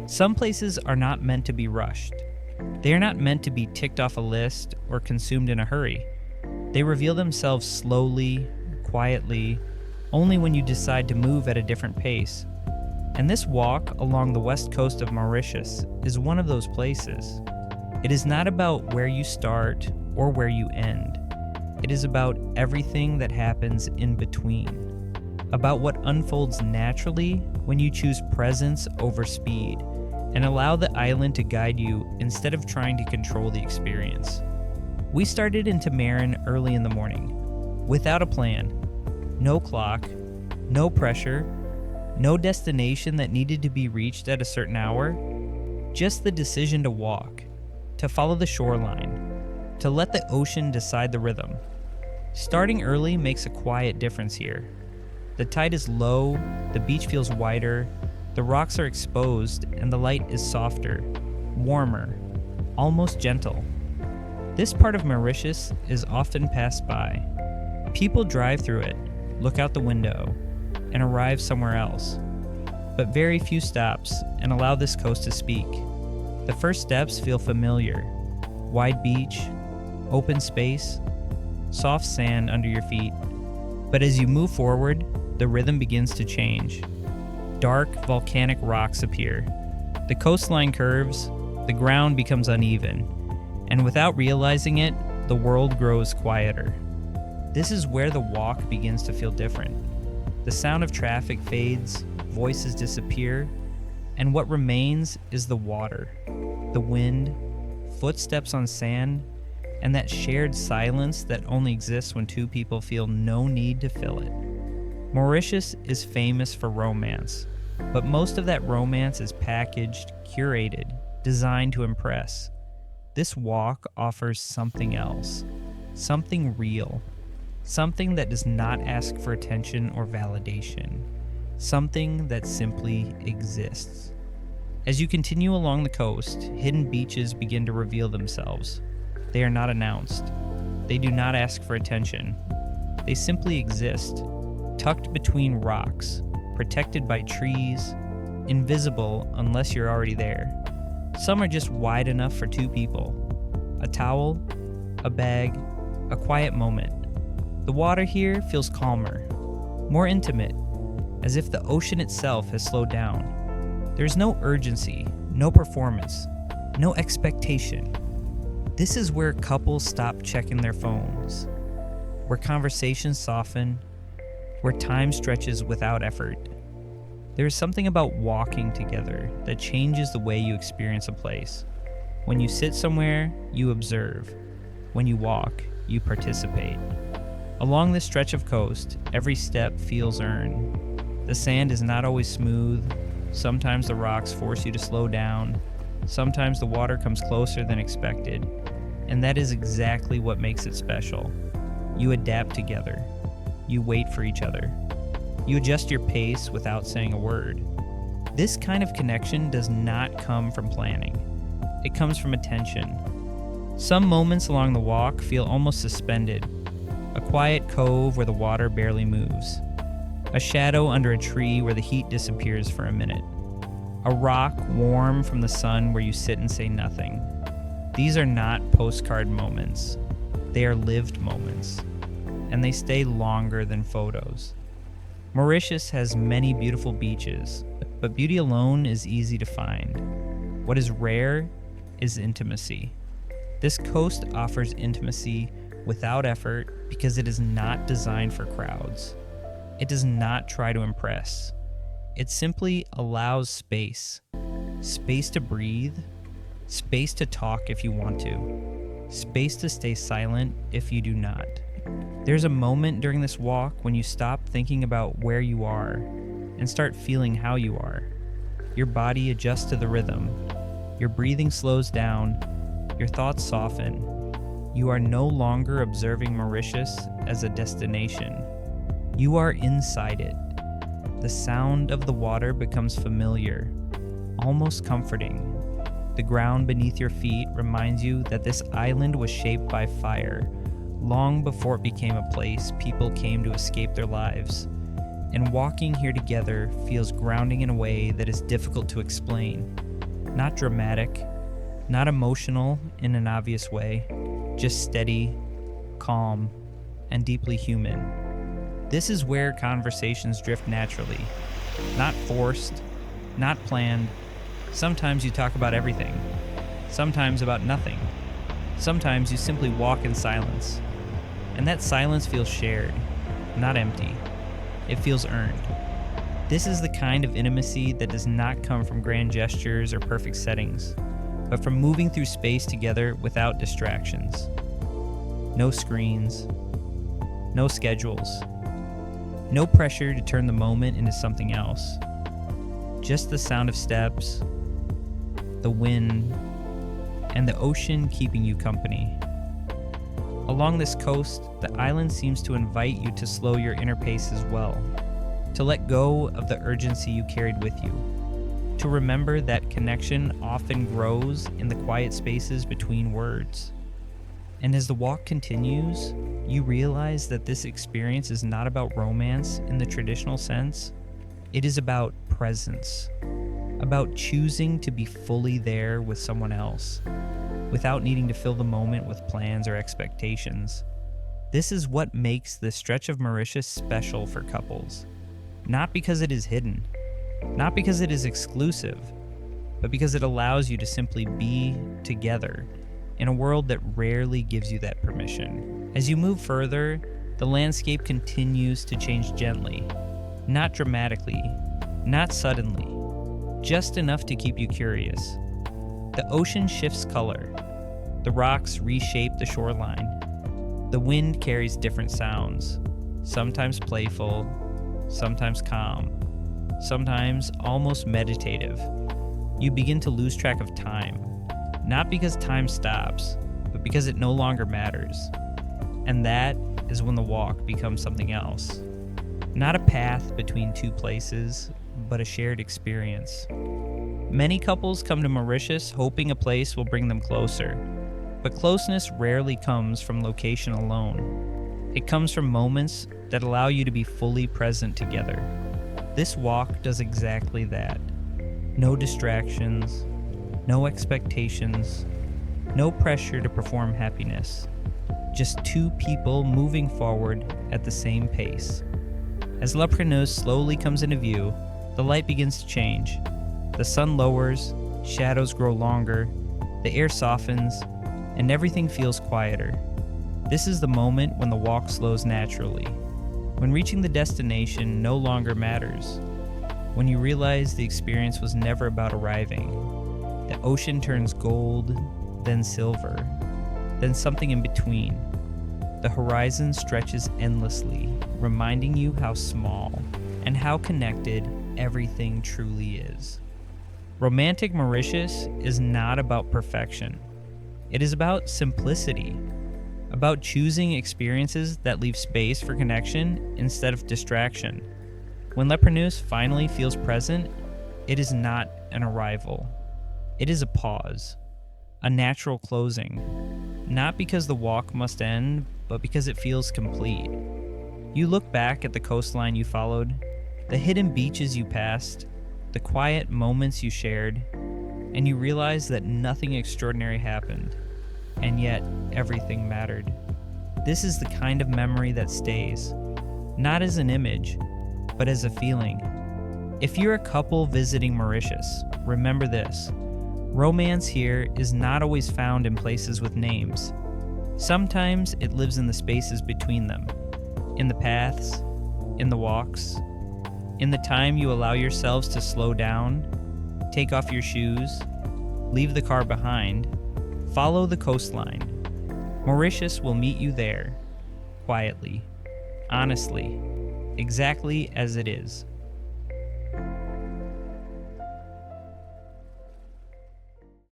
Some places are not meant to be rushed. They are not meant to be ticked off a list or consumed in a hurry. They reveal themselves slowly, quietly, only when you decide to move at a different pace. And this walk along the west coast of Mauritius is one of those places. It is not about where you start or where you end. It is about everything that happens in between. About what unfolds naturally when you choose presence over speed and allow the island to guide you instead of trying to control the experience. We started in Tamarin early in the morning, without a plan. No clock, no pressure, no destination that needed to be reached at a certain hour, just the decision to walk, to follow the shoreline, to let the ocean decide the rhythm. Starting early makes a quiet difference here. The tide is low, the beach feels wider, the rocks are exposed, and the light is softer, warmer, almost gentle. This part of Mauritius is often passed by. People drive through it, look out the window, and arrive somewhere else. But very few stops and allow this coast to speak. The first steps feel familiar. Wide beach, open space, soft sand under your feet. But as you move forward, the rhythm begins to change. Dark, volcanic rocks appear. The coastline curves, the ground becomes uneven, and without realizing it, the world grows quieter. This is where the walk begins to feel different. The sound of traffic fades, voices disappear, and what remains is the water, the wind, footsteps on sand, and that shared silence that only exists when two people feel no need to fill it. Mauritius is famous for romance, but most of that romance is packaged, curated, designed to impress. This walk offers something else, something real, something that does not ask for attention or validation, something that simply exists. As you continue along the coast, hidden beaches begin to reveal themselves. They are not announced. They do not ask for attention. They simply exist, tucked between rocks, protected by trees, invisible unless you're already there. Some are just wide enough for two people. A towel, a bag, a quiet moment. The water here feels calmer, more intimate, as if the ocean itself has slowed down. There's no urgency, no performance, no expectation. This is where couples stop checking their phones, where conversations soften, where time stretches without effort. There is something about walking together that changes the way you experience a place. When you sit somewhere, you observe. When you walk, you participate. Along this stretch of coast, every step feels earned. The sand is not always smooth. Sometimes the rocks force you to slow down. Sometimes the water comes closer than expected. And that is exactly what makes it special. You adapt together. You wait for each other. You adjust your pace without saying a word. This kind of connection does not come from planning. It comes from attention. Some moments along the walk feel almost suspended. A quiet cove where the water barely moves. A shadow under a tree where the heat disappears for a minute. A rock warm from the sun where you sit and say nothing. These are not postcard moments. They are lived moments. And they stay longer than photos. Mauritius has many beautiful beaches, but beauty alone is easy to find. What is rare is intimacy. This coast offers intimacy without effort because it is not designed for crowds. It does not try to impress. It simply allows space. Space to breathe. Space to talk if you want to. Space to stay silent if you do not. There's a moment during this walk when you stop thinking about where you are and start feeling how you are. Your body adjusts to the rhythm. Your breathing slows down. Your thoughts soften. You are no longer observing Mauritius as a destination. You are inside it. The sound of the water becomes familiar, almost comforting. The ground beneath your feet reminds you that this island was shaped by fire long before it became a place people came to escape their lives. And walking here together feels grounding in a way that is difficult to explain. Not dramatic, not emotional in an obvious way, just steady, calm, and deeply human. This is where conversations drift naturally, not forced, not planned. Sometimes you talk about everything, sometimes about nothing. Sometimes you simply walk in silence, and that silence feels shared, not empty. It feels earned. This is the kind of intimacy that does not come from grand gestures or perfect settings, but from moving through space together without distractions. No screens, no schedules, no pressure to turn the moment into something else. Just the sound of steps, the wind, and the ocean keeping you company. Along this coast, the island seems to invite you to slow your inner pace as well, to let go of the urgency you carried with you, to remember that connection often grows in the quiet spaces between words. And as the walk continues, you realize that this experience is not about romance in the traditional sense. It is about presence, about choosing to be fully there with someone else, without needing to fill the moment with plans or expectations. This is what makes this stretch of Mauritius special for couples. Not because it is hidden, not because it is exclusive, but because it allows you to simply be together in a world that rarely gives you that permission. As you move further, the landscape continues to change gently, not dramatically, not suddenly, just enough to keep you curious. The ocean shifts color. The rocks reshape the shoreline. The wind carries different sounds, sometimes playful, sometimes calm, sometimes almost meditative. You begin to lose track of time, not because time stops, but because it no longer matters. And that is when the walk becomes something else. Not a path between two places, but a shared experience. Many couples come to Mauritius hoping a place will bring them closer, but closeness rarely comes from location alone. It comes from moments that allow you to be fully present together. This walk does exactly that. No distractions, no expectations, no pressure to perform happiness. Just two people moving forward at the same pace. As La Preneuse slowly comes into view, the light begins to change. The sun lowers, shadows grow longer, the air softens, and everything feels quieter. This is the moment when the walk slows naturally, when reaching the destination no longer matters, when you realize the experience was never about arriving. The ocean turns gold, then silver, then something in between. The horizon stretches endlessly, reminding you how small and how connected everything truly is. Romantic Mauritius is not about perfection. It is about simplicity, about choosing experiences that leave space for connection instead of distraction. When La Preneuse finally feels present, it is not an arrival. It is a pause, a natural closing, not because the walk must end, but because it feels complete. You look back at the coastline you followed, the hidden beaches you passed, the quiet moments you shared, and you realize that nothing extraordinary happened, and yet everything mattered. This is the kind of memory that stays, not as an image, but as a feeling. If you're a couple visiting Mauritius, remember this. Romance here is not always found in places with names. Sometimes it lives in the spaces between them, in the paths, in the walks, in the time you allow yourselves to slow down, take off your shoes, leave the car behind, follow the coastline. Mauritius will meet you there, quietly, honestly, exactly as it is.